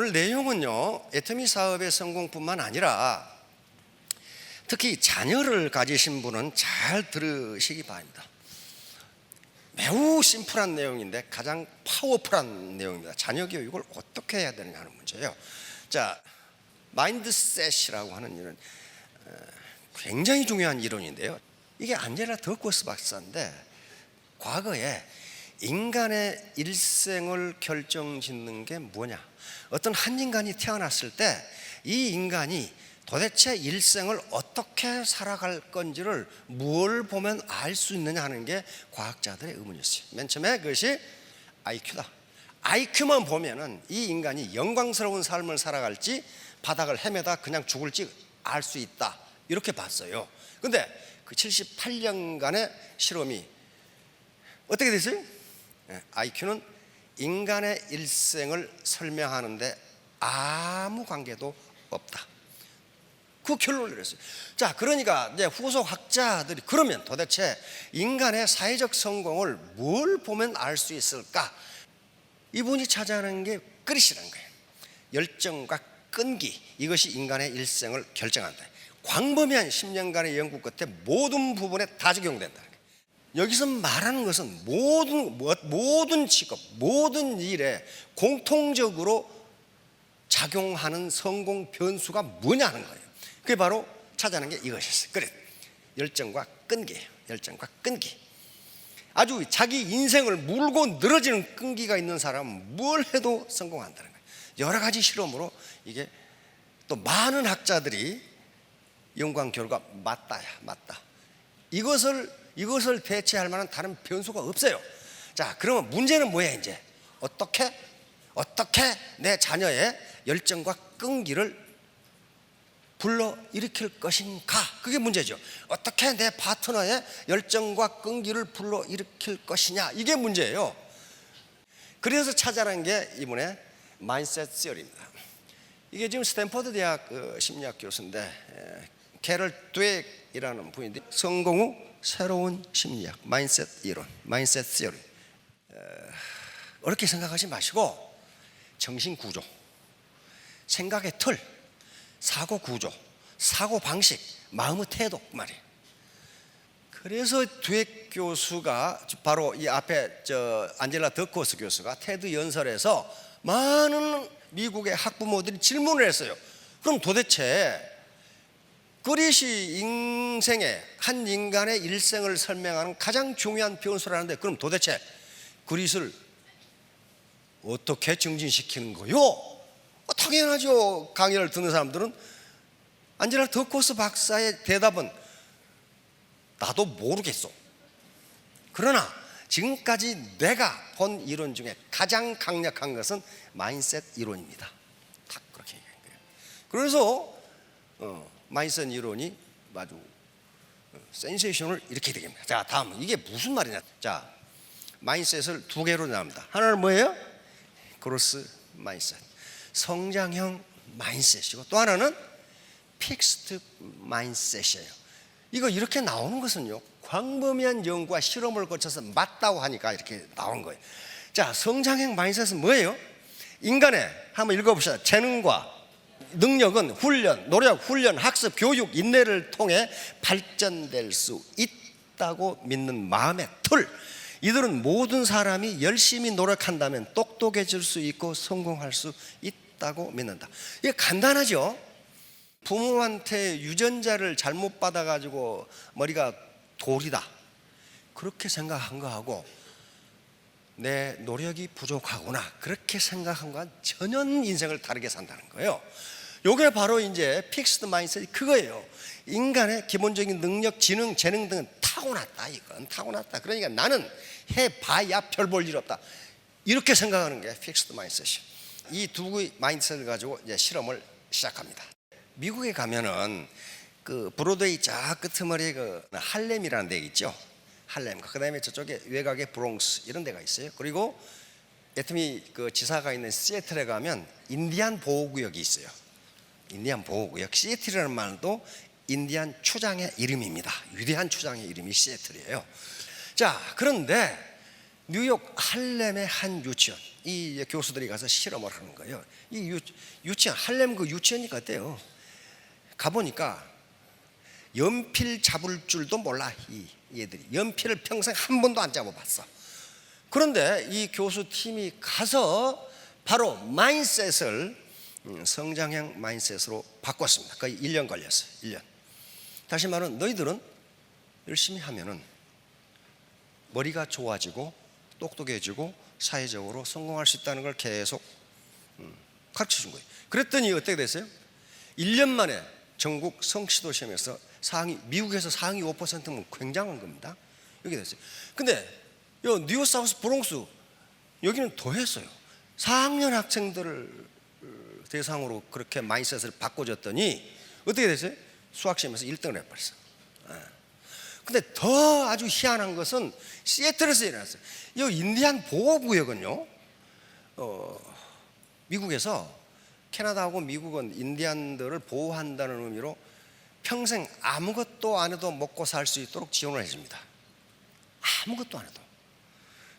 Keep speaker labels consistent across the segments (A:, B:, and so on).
A: 오늘 내용은요, 애터미 사업의 성공뿐만 아니라 특히 자녀를 가지신 분은 잘 들으시기 바랍니다. 매우 심플한 내용인데 가장 파워풀한 내용입니다. 자녀 교육을 어떻게 해야 되느냐 하는 문제예요. 자, 마인드셋이라고 하는 이런 굉장히 중요한 이론인데요. 이게 안젤라 더코스 박사인데, 과거에 인간의 일생을 결정짓는 게 뭐냐, 어떤 한 인간이 태어났을 때 이 인간이 도대체 일생을 어떻게 살아갈 건지를 뭘 보면 알 수 있느냐 하는 게 과학자들의 의문이었어요. 맨 처음에 그것이 IQ다. IQ만 보면은 이 인간이 영광스러운 삶을 살아갈지 바닥을 헤매다 그냥 죽을지 알 수 있다, 이렇게 봤어요. 근데 그 78년간의 실험이 어떻게 됐어요? IQ는 인간의 일생을 설명하는데 아무 관계도 없다, 그 결론을 내렸어요. 자, 그러니까 이제 후속 학자들이 그러면 도대체 인간의 사회적 성공을 뭘 보면 알 수 있을까? 이분이 찾아낸 게 그릇이라는 거예요. 열정과 끈기, 이것이 인간의 일생을 결정한다. 광범위한 10년간의 연구 끝에 모든 부분에 다 적용된다. 여기서 말하는 것은 모든 직업, 모든 일에 공통적으로 작용하는 성공 변수가 뭐냐 하는 거예요. 그게 바로 찾아낸 게 이것이었어요. 그래, 열정과 끈기예요. 열정과 끈기. 아주 자기 인생을 물고 늘어지는 끈기가 있는 사람은 뭘 해도 성공한다는 거예요. 여러 가지 실험으로 이게 또 많은 학자들이 연구한 결과 맞다. 이것을 대체할 만한 다른 변수가 없어요. 자, 그러면 문제는 뭐야? 이제 어떻게 내 자녀의 열정과 끈기를 불러일으킬 것인가? 그게 문제죠. 어떻게 내 파트너의 열정과 끈기를 불러일으킬 것이냐, 이게 문제예요. 그래서 찾아낸 게 이번에 마인셋 시어리입니다. 이게 지금 스탠퍼드 대학 심리학 교수인데, 캐럴 드웨이라는 분인데, 성공 후 새로운 심리학, 마인셋 이론, 마인셋 시어리. 어렵게 생각하지 마시고 정신 구조, 생각의 틀, 사고 구조, 사고 방식, 마음의 태도 말이에요. 그래서 드웨이 교수가 바로 이 앞에 안젤라 더코스 교수가 테드 연설에서 많은 미국의 학부모들이 질문을 했어요. 그럼 도대체 그릿이 인생의 한 인간의 일생을 설명하는 가장 중요한 변수라는데, 그럼 도대체 그릿을 어떻게 증진시키는 거요? 당연하죠. 강의를 듣는 사람들은 안젤라 더코스 박사의 대답은 나도 모르겠어. 그러나 지금까지 내가 본 이론 중에 가장 강력한 것은 마인셋 이론입니다. 딱 그렇게 얘기한 거예요. 그래서 마인셋 이론이 아주 센세이션을 일으키게 됩니다. 자, 다음 이게 무슨 말이냐? 자, 마인셋을 두 개로 나눕니다. 하나는 뭐예요? 그로스 마인셋, 성장형 마인셋이고, 또 하나는 픽스드 마인셋이에요. 이거 이렇게 나오는 것은요, 광범위한 연구와 실험을 거쳐서 맞다고 하니까 이렇게 나온 거예요. 자, 성장형 마인셋은 뭐예요? 인간의, 한번 읽어봅시다. 재능과 능력은 훈련, 노력, 훈련, 학습, 교육, 인내를 통해 발전될 수 있다고 믿는 마음의 틀. 이들은 모든 사람이 열심히 노력한다면 똑똑해질 수 있고 성공할 수 있다고 믿는다. 이게 간단하죠? 부모한테 유전자를 잘못 받아가지고 머리가 돌이다, 그렇게 생각한 거하고 내 노력이 부족하구나, 그렇게 생각한 거와 전혀 인생을 다르게 산다는 거예요. 요게 바로 이제 픽스드 마인드셋이 그거예요. 인간의 기본적인 능력, 지능, 재능 등은 타고났다. 이건 타고났다. 그러니까 나는 해봐야 별 볼 일 없다, 이렇게 생각하는 게 픽스드 마인드셋이에요. 이 두 마인드셋을 가지고 이제 실험을 시작합니다. 미국에 가면은 그 브로드웨이 저 끄트머리에 그 할렘이라는 데 있죠. 할렘. 그 다음에 저쪽에 외곽에 브롱스, 이런 데가 있어요. 그리고 애터미 그 지사가 있는 시애틀에 가면 인디안 보호구역이 있어요. 인디안 보호구역. 시애틀이라는 말도 인디안 추장의 이름입니다. 위대한 추장의 이름이 시애틀이에요. 자, 그런데 뉴욕 할렘의 한 유치원, 이 교수들이 가서 실험을 하는 거예요. 이 유치원, 할렘 그 유치원이니까 어때요? 가보니까 연필 잡을 줄도 몰라. 이 얘들이 연필을 평생 한 번도 안 잡아봤어. 그런데 이 교수팀이 가서 바로 마인셋을 성장형 마인셋으로 바꿨습니다. 거의 1년 걸렸어요. 1년. 다시 말하면 너희들은 열심히 하면은 머리가 좋아지고 똑똑해지고 사회적으로 성공할 수 있다는 걸 계속 가르쳐 준 거예요. 그랬더니 어떻게 됐어요? 1년 만에 전국 성취도 시험에서 미국에서 상위 5%면 굉장한 겁니다. 이렇게 됐어요. 근데 요 뉴 사우스 브롱스 여기는 더 했어요. 4학년 학생들을 대상으로 그렇게 마인셋을 바꿔줬더니 어떻게 됐어요? 수학시험에서 1등을 해버렸어. 근데 더 아주 희한한 것은 시애틀에서 일어났어요. 이 인디안 보호구역은요, 미국에서 캐나다하고 미국은 인디안들을 보호한다는 의미로 평생 아무것도 안 해도 먹고 살 수 있도록 지원을 해줍니다. 아무것도 안 해도.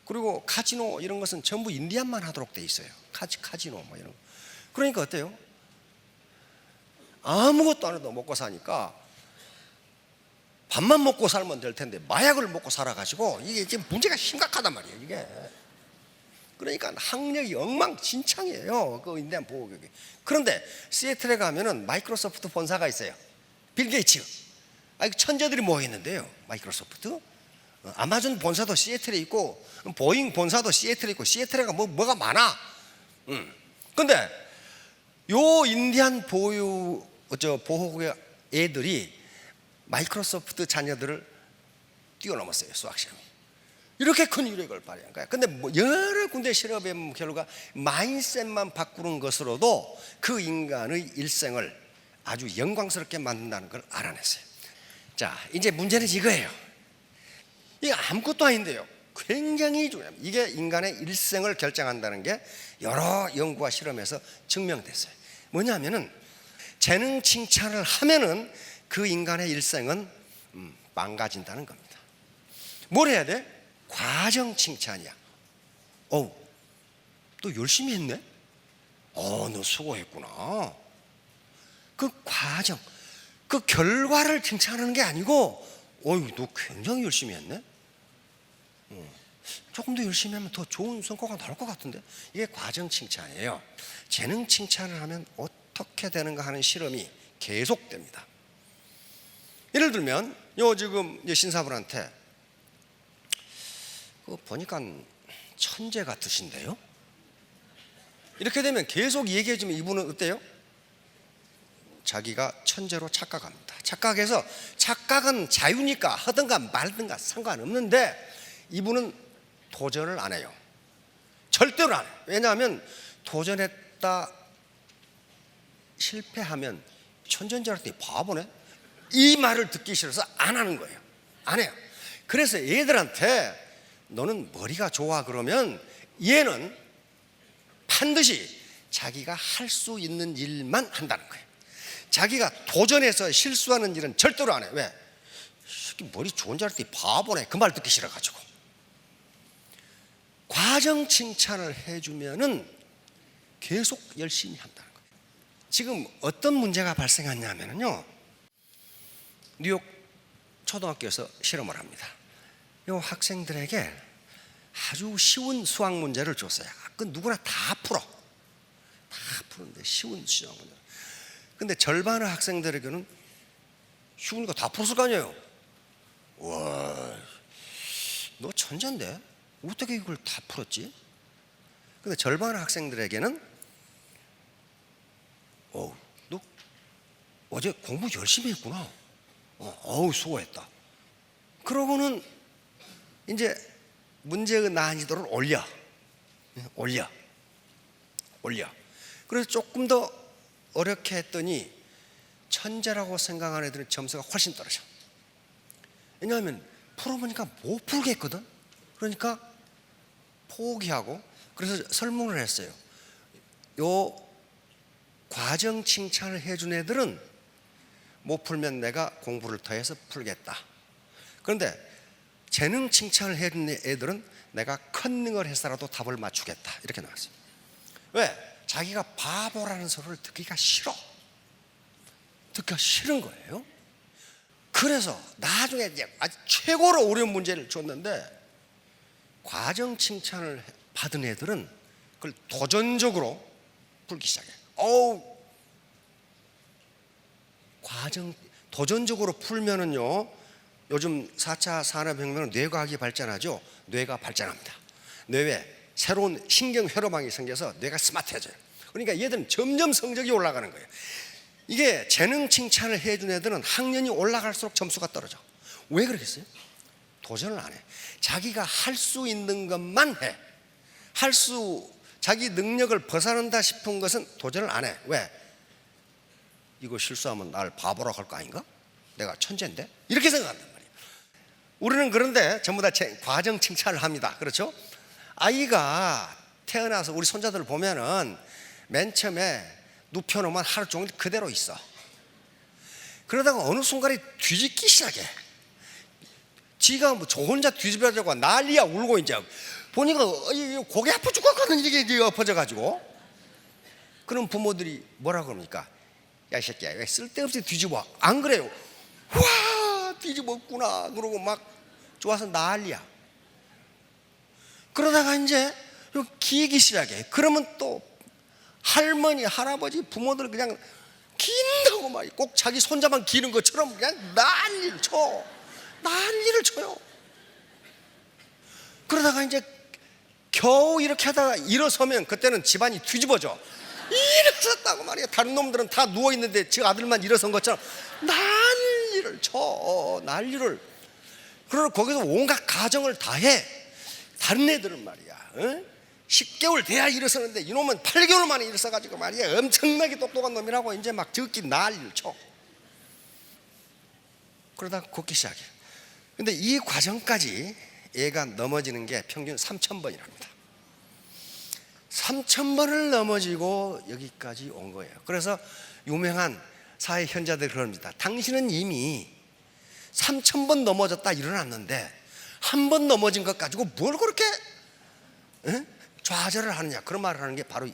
A: 그리고 카지노 이런 것은 전부 인디안만 하도록 돼 있어요. 카지노 뭐 이런 거. 그러니까 어때요? 아무것도 안 해도 먹고 사니까 밥만 먹고 살면 될 텐데 마약을 먹고 살아가지고 이게 지금 문제가 심각하단 말이에요. 이게. 그러니까 학력이 엉망진창이에요. 그 인디안 보호구역이. 그런데 시애틀에 가면은 마이크로소프트 본사가 있어요. 빌 게이츠. 천재들이 모여 있는데요. 마이크로소프트. 아마존 본사도 시애틀에 있고 보잉 본사도 시애틀에 있고 시애틀에가 뭐가 많아. 근데 요 인디안 보호구역 애들이 마이크로소프트 자녀들을 뛰어넘었어요. 수학시험이. 이렇게 큰 유력을 발휘한 거야. 근데 여러 군데 실험의 결과 마인셋만 바꾸는 것으로도 그 인간의 일생을 아주 영광스럽게 만든다는 걸 알아냈어요. 자, 이제 문제는 이거예요. 이게 아무것도 아닌데요, 굉장히 중요합니다. 이게 인간의 일생을 결정한다는 게 여러 연구와 실험에서 증명됐어요. 뭐냐면은 재능 칭찬을 하면은 그 인간의 일생은 망가진다는 겁니다. 뭘 해야 돼? 과정 칭찬이야. 너 열심히 했네? 너 수고했구나. 그 과정, 그 결과를 칭찬하는 게 아니고 너 굉장히 열심히 했네? 조금 더 열심히 하면 더 좋은 성과가 나올 것 같은데? 이게 과정 칭찬이에요. 재능 칭찬을 하면 어떻게 되는가 하는 실험이 계속됩니다. 예를 들면 지금 신사분한테 보니까 천재 같으신데요? 이렇게 되면 계속 얘기해주면 이분은 어때요? 자기가 천재로 착각합니다. 착각해서 착각은 자유니까 하든가 말든가 상관없는데 이분은 도전을 안 해요. 절대로 안 해요. 왜냐하면 도전했다 실패하면 천재인 줄 알았더니 바보네? 이 말을 듣기 싫어서 안 하는 거예요. 안 해요. 그래서 얘들한테 너는 머리가 좋아 그러면 얘는 반드시 자기가 할 수 있는 일만 한다는 거예요. 자기가 도전해서 실수하는 일은 절대로 안 해요. 왜? 머리 좋은 줄 알았더니 바보네. 그 말 듣기 싫어가지고. 과정 칭찬을 해주면은 계속 열심히 한다는 거예요. 지금 어떤 문제가 발생했냐면요, 뉴욕 초등학교에서 실험을 합니다. 이 학생들에게 아주 쉬운 수학 문제를 줬어요. 그 누구나 다 푸는데 쉬운 수학 문제. 근데 절반의 학생들에게는 쉬우니까 다 풀었을 거 아니에요. 와, 너 천재인데 어떻게 이걸 다 풀었지? 근데 절반의 학생들에게는 너 어제 공부 열심히 했구나. 수고했다. 그러고는 이제 문제의 난이도를 올려. 그래서 조금 더 어렵게 했더니 천재라고 생각하는 애들은 점수가 훨씬 떨어져. 왜냐하면 풀어보니까 못 풀겠거든. 그러니까 포기하고, 그래서 설문을 했어요. 요 과정 칭찬을 해준 애들은 못 풀면 내가 공부를 더해서 풀겠다. 그런데 재능 칭찬을 해준 애들은 내가 컨닝을 해서라도 답을 맞추겠다. 이렇게 나왔어요. 왜? 자기가 바보라는 소리를 듣기가 싫어. 듣기가 싫은 거예요. 그래서 나중에 이제 아주 최고로 어려운 문제를 줬는데, 과정 칭찬을 받은 애들은 그걸 도전적으로 풀기 시작해. 도전적으로 풀면은요, 요즘 4차 산업혁명은 뇌과학이 발전하죠. 뇌가 발전합니다. 뇌에 새로운 신경 회로망이 생겨서 뇌가 스마트해져요. 그러니까 얘들은 점점 성적이 올라가는 거예요. 이게 재능 칭찬을 해준 애들은 학년이 올라갈수록 점수가 떨어져. 왜 그러겠어요? 도전을 안 해. 자기가 할 수 있는 것만 해. 자기 능력을 벗어난다 싶은 것은 도전을 안 해. 왜? 이거 실수하면 날 바보라고 할 거 아닌가? 내가 천재인데? 이렇게 생각한단 말이에요. 우리는 그런데 전부 다 과정 칭찬을 합니다. 그렇죠? 아이가 태어나서 우리 손자들을 보면은 맨 처음에 눕혀놓으면 하루 종일 그대로 있어. 그러다가 어느 순간에 뒤집기 시작해. 지가 저 혼자 뒤집어져고 난리야. 울고 이제 보니까 고개 아파 죽겠거든. 이게 엎어져가지고. 그럼 부모들이 뭐라 그럽니까? 야, 이 새끼야, 왜 쓸데없이 뒤집어? 안 그래요? 와, 뒤집었구나. 그러고 막 좋아서 난리야. 그러다가 이제 기기 시작해. 그러면 또 할머니, 할아버지, 부모들 그냥 긴다고 막 꼭 자기 손자만 기는 것처럼 그냥 난리를 쳐요. 그러다가 이제 겨우 이렇게 하다가 일어서면 그때는 집안이 뒤집어져. 일어섰다고 말이야. 다른 놈들은 다 누워있는데 지 아들만 일어선 것처럼 난리를 쳐. 그러고 거기서 온갖 가정을 다 해. 다른 애들은 말이야, 10개월 돼야 일어서는데 이놈은 8개월 만에 일어서가지고 말이야 엄청나게 똑똑한 놈이라고 이제 막 듣기 난리를 쳐. 그러다가 걷기 시작해. 근데 이 과정까지 얘가 넘어지는 게 평균 3,000번이랍니다 3,000번을 넘어지고 여기까지 온 거예요. 그래서 유명한 사회 현자들이 그럽니다. 당신은 이미 3,000번 넘어졌다 일어났는데 한 번 넘어진 것 가지고 뭘 그렇게 좌절을 하느냐. 그런 말을 하는 게 바로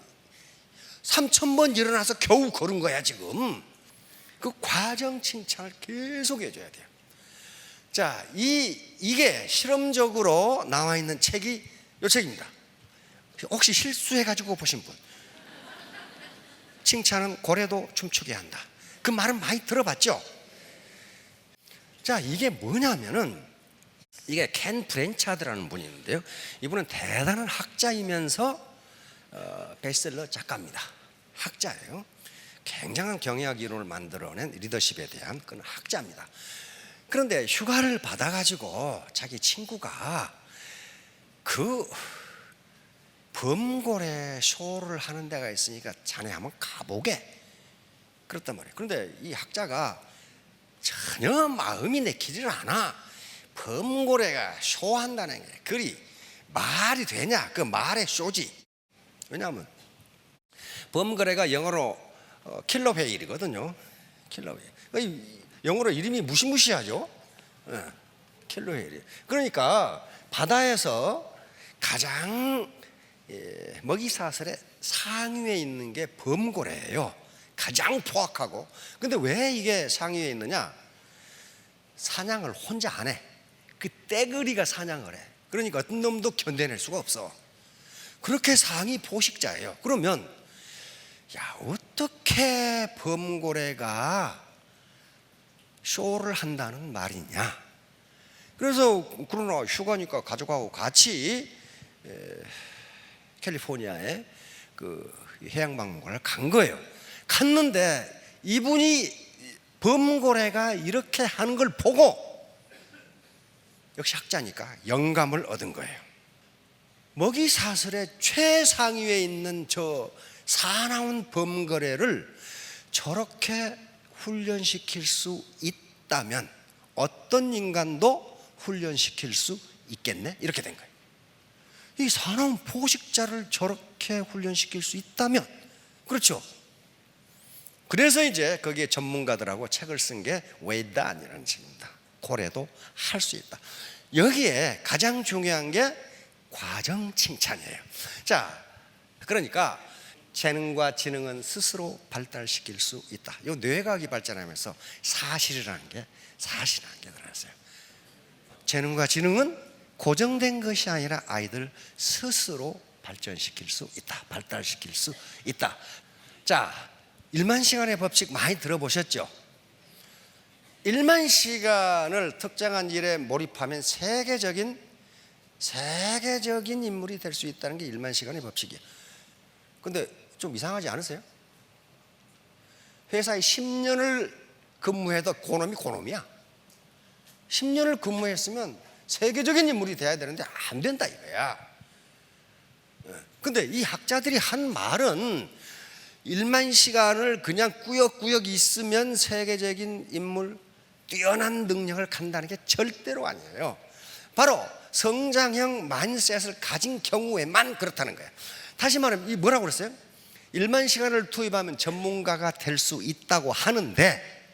A: 3,000번 일어나서 겨우 걸은 거야. 지금 그 과정 칭찬을 계속 해줘야 돼요. 자, 이게 실험적으로 나와 있는 책이 이 책입니다. 혹시 실수해가지고 보신 분? 칭찬은 고래도 춤추게 한다. 그 말은 많이 들어봤죠? 자, 이게 뭐냐면은 이게 켄 브랜차드라는 분이 있는데요. 이분은 대단한 학자이면서 베스트셀러 작가입니다. 학자예요. 굉장한 경영학 이론을 만들어낸 리더십에 대한 그런 학자입니다. 그런데 휴가를 받아가지고 자기 친구가 그 범고래 쇼를 하는 데가 있으니까 자네 한번 가보게 그랬단 말이에요. 그런데 이 학자가 전혀 마음이 내키지를 않아. 범고래가 쇼한다는 게 그리 말이 되냐? 그 말의 쇼지. 왜냐하면 범고래가 영어로 킬러 웨일이거든요. 킬러 웨일. 영어로 이름이 무시무시하죠. 킬러 웨일. 그러니까 바다에서 가장 먹이사슬의 상위에 있는 게 범고래예요. 가장 포악하고. 근데 왜 이게 상위에 있느냐? 사냥을 혼자 안 해. 그 떼거리가 사냥을 해. 그러니까 어떤 놈도 견뎌낼 수가 없어. 그렇게 상위 포식자예요. 그러면 야, 어떻게 범고래가 쇼를 한다는 말이냐? 그래서 그러나 휴가니까 가족하고 같이 캘리포니아에 그 해양박물관을 간 거예요. 갔는데 이분이 범고래가 이렇게 하는 걸 보고 역시 학자니까 영감을 얻은 거예요. 먹이사슬의 최상위에 있는 저 사나운 범고래를 저렇게 훈련시킬 수 있다면 어떤 인간도 훈련시킬 수 있겠네? 이렇게 된 거예요. 이 사나운 포식자를 저렇게 훈련시킬 수 있다면, 그렇죠? 그래서 이제 거기에 전문가들하고 책을 쓴 게 웨이단이라는 책입니다. 고래도 할 수 있다. 여기에 가장 중요한 게 과정 칭찬이에요. 자, 그러니까 재능과 지능은 스스로 발달시킬 수 있다. 이 뇌과학이 발전하면서 사실이라는 게 들어왔어요. 재능과 지능은 고정된 것이 아니라 아이들 스스로 발전시킬 수 있다. 발달시킬 수 있다. 자, 1만 시간의 법칙 많이 들어보셨죠? 1만 시간을 특정한 일에 몰입하면 세계적인 인물이 될 수 있다는 게 1만 시간의 법칙이에요. 근데 좀 이상하지 않으세요? 회사에 10년을 근무해도 고놈이야. 10년을 근무했으면 세계적인 인물이 돼야 되는데 안 된다 이거야. 근데 이 학자들이 한 말은 1만 시간을 그냥 꾸역꾸역 있으면 세계적인 인물, 뛰어난 능력을 갖는다는 게 절대로 아니에요. 바로 성장형 마인드셋을 가진 경우에만 그렇다는 거예요. 다시 말하면 이 뭐라고 그랬어요? 1만 시간을 투입하면 전문가가 될 수 있다고 하는데,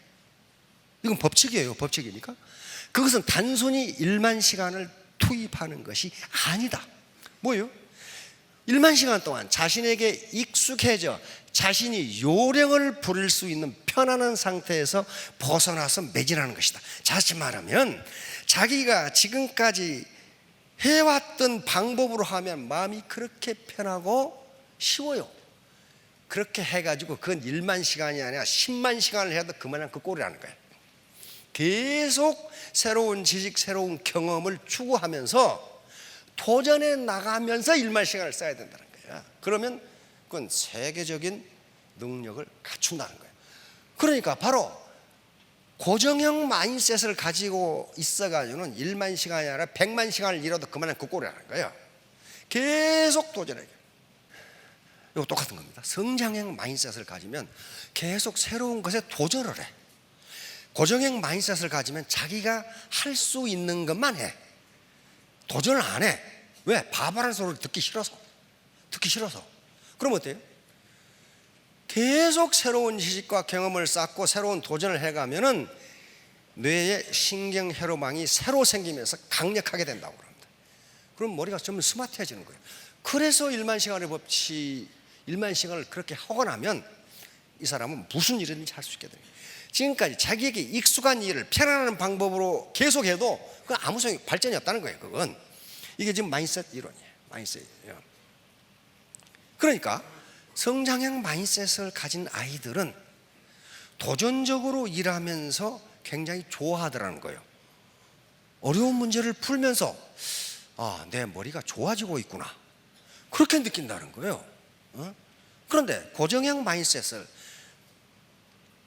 A: 이건 법칙이에요. 법칙이니까 그것은 단순히 1만 시간을 투입하는 것이 아니다. 뭐예요? 1만 시간 동안 자신에게 익숙해져 자신이 요령을 부릴 수 있는 편안한 상태에서 벗어나서 매진하는 것이다. 다시 말하면 자기가 지금까지 해왔던 방법으로 하면 마음이 그렇게 편하고 쉬워요. 그렇게 해가지고 그건 1만 시간이 아니라 10만 시간을 해도 그만한 그 꼴이라는 거예요. 계속 새로운 지식, 새로운 경험을 추구하면서 도전해 나가면서 1만 시간을 써야 된다는 거예요. 그러면 그건 세계적인 능력을 갖춘다는 거예요. 그러니까 바로 고정형 마인드셋을 가지고 있어가지고는 1만 시간이 아니라 100만 시간을 일해도 그만한 그 꼴이라는 거예요. 계속 도전해요. 이거 똑같은 겁니다. 성장형 마인드셋을 가지면 계속 새로운 것에 도전을 해. 고정형 마인드셋을 가지면 자기가 할 수 있는 것만 해. 도전을 안 해. 왜? 바보라는 소리를 듣기 싫어서. 그럼 어때요? 계속 새로운 지식과 경험을 쌓고 새로운 도전을 해가면은 뇌의 신경 회로망이 새로 생기면서 강력하게 된다고 합니다. 그럼 머리가 좀 스마트해지는 거예요. 그래서 1만 시간의 법칙, 1만 시간을 그렇게 하고 나면 이 사람은 무슨 일이든지 할 수 있게 됩니다. 지금까지 자기에게 익숙한 일을 편안한 방법으로 계속해도 그건 아무 소용, 발전이 없다는 거예요. 그건 이게 지금 마인드셋 이론이에요. 마인드셋이에요. 그러니까 성장형 마인드셋을 가진 아이들은 도전적으로 일하면서 굉장히 좋아하더라는 거예요. 어려운 문제를 풀면서 내 머리가 좋아지고 있구나, 그렇게 느낀다는 거예요. 그런데 고정형 마인드셋을,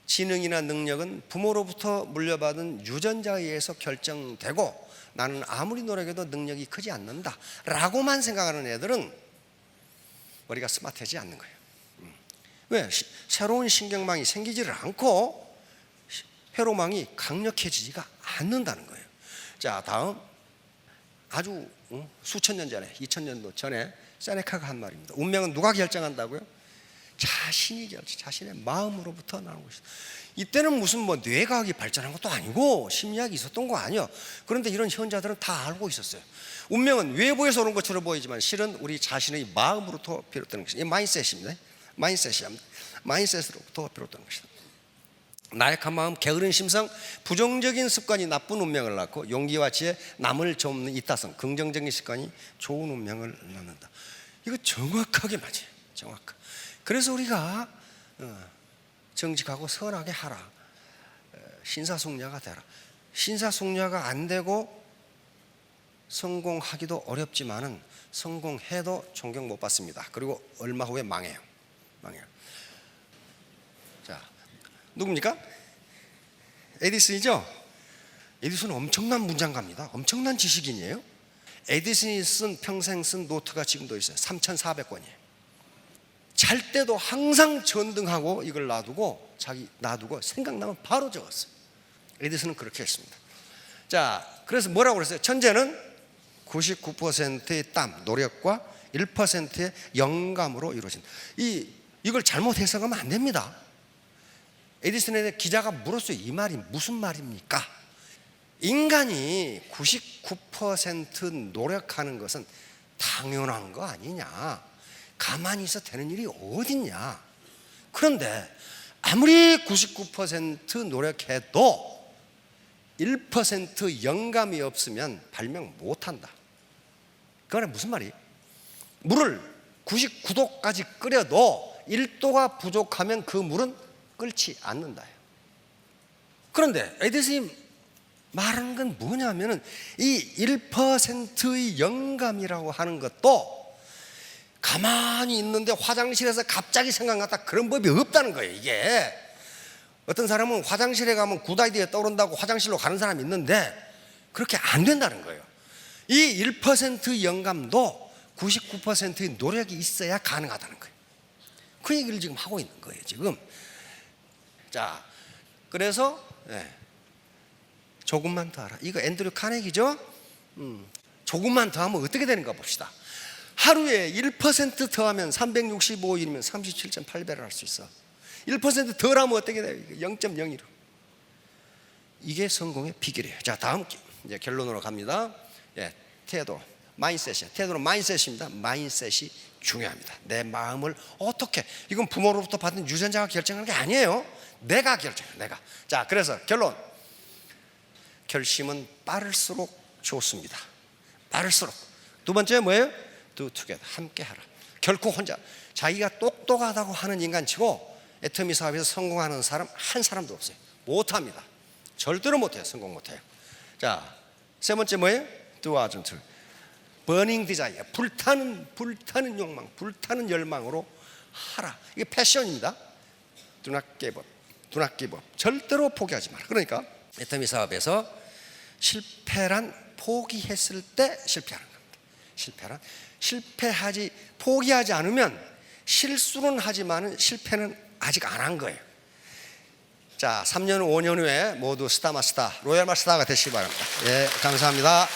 A: 지능이나 능력은 부모로부터 물려받은 유전자에 의해서 결정되고 나는 아무리 노력해도 능력이 크지 않는다 라고만 생각하는 애들은 머리가 스마트하지 않는 거예요. 왜? 새로운 신경망이 생기지를 않고 회로망이 강력해지지가 않는다는 거예요. 자, 다음 아주 수천 년 전에, 2000년도 전에 세네카가 한 말입니다. 운명은 누가 결정한다고요? 자신의 마음으로부터 나오는 것이다. 이때는 무슨 뇌과학이 발전한 것도 아니고 심리학이 있었던 거 아니에요. 그런데 이런 현자들은 다 알고 있었어요. 운명은 외부에서 오는 것처럼 보이지만 실은 우리 자신의 마음으로부터 비롯되는 것이다. 이 마인드셋입니다. 마인드셋으로부터 비롯되는 것이다. 나약한 마음, 게으른 심성, 부정적인 습관이 나쁜 운명을 낳고 용기와 지혜, 남을 돕는 이타성, 긍정적인 습관이 좋은 운명을 낳는다. 이거 정확하게 맞아요. 정확하게. 그래서 우리가 정직하고 선하게 하라, 신사숙녀가 되라. 신사숙녀가 안 되고 성공하기도 어렵지만은 성공해도 존경 못 받습니다. 그리고 얼마 후에 망해요. 자, 누굽니까? 에디슨이죠? 에디슨은 엄청난 문장가입니다. 엄청난 지식인이에요. 에디슨이 평생 쓴 노트가 지금도 있어요. 3,400권이에요. 잘 때도 항상 전등하고 이걸 놔두고 생각나면 바로 적었어요. 에디슨은 그렇게 했습니다. 자, 그래서 뭐라고 그랬어요? 천재는 99%의 땀, 노력과 1%의 영감으로 이루어진다. 이걸 잘못 해석하면 안 됩니다. 에디슨에게 기자가 물었어요. 이 말이 무슨 말입니까? 인간이 99% 노력하는 것은 당연한 거 아니냐. 가만히 있어 되는 일이 어딨냐. 그런데 아무리 99% 노력해도 1% 영감이 없으면 발명 못한다. 그건 무슨 말이에요? 물을 99도까지 끓여도 1도가 부족하면 그 물은 끓지 않는다. 그런데 에디슨이 말하는 건 뭐냐면은 이 1%의 영감이라고 하는 것도 가만히 있는데 화장실에서 갑자기 생각났다, 그런 법이 없다는 거예요. 이게 어떤 사람은 화장실에 가면 굿 아이디어 떠오른다고 화장실로 가는 사람이 있는데 그렇게 안 된다는 거예요. 이 1%의 영감도 99%의 노력이 있어야 가능하다는 거예요. 그 얘기를 지금 하고 있는 거예요 지금. 자, 그래서 조금만 더 하라. 이거 앤드류 카네기죠. 조금만 더 하면 어떻게 되는가 봅시다. 하루에 1% 더하면 365일이면 37.8배를 할 수 있어. 1% 덜 하면 어떻게 돼요? 0.01. 이게 성공의 비결이에요. 자, 다음 이제 결론으로 갑니다. 태도, 마인셋이에요. 테도는 마인셋입니다. 마인셋이 중요합니다. 내 마음을 어떻게, 이건 부모로부터 받은 유전자가 결정하는 게 아니에요. 내가 결정해요. 내가. 자, 그래서 결론, 결심은 빠를수록 좋습니다. 빠를수록. 두 번째 뭐예요? Do together, 함께 하라. 결코 혼자, 자기가 똑똑하다고 하는 인간치고 애터미 사업에서 성공하는 사람 한 사람도 없어요. 못합니다. 절대로 못해요. 성공 못해요. 자, 세 번째 뭐예요? Do urgent, burning desire, 불타는 욕망, 불타는 열망으로 하라. 이게 패션입니다. Do not give up, do not give up. 절대로 포기하지 마라. 그러니까 애터미 사업에서 실패란 포기했을 때 실패하는 겁니다. 포기하지 않으면 실수는 하지만 실패는 아직 안 한 거예요. 자, 3년 5년 후에 모두 스타마스터, 로얄마스터가 되시기 바랍니다. 예, 감사합니다.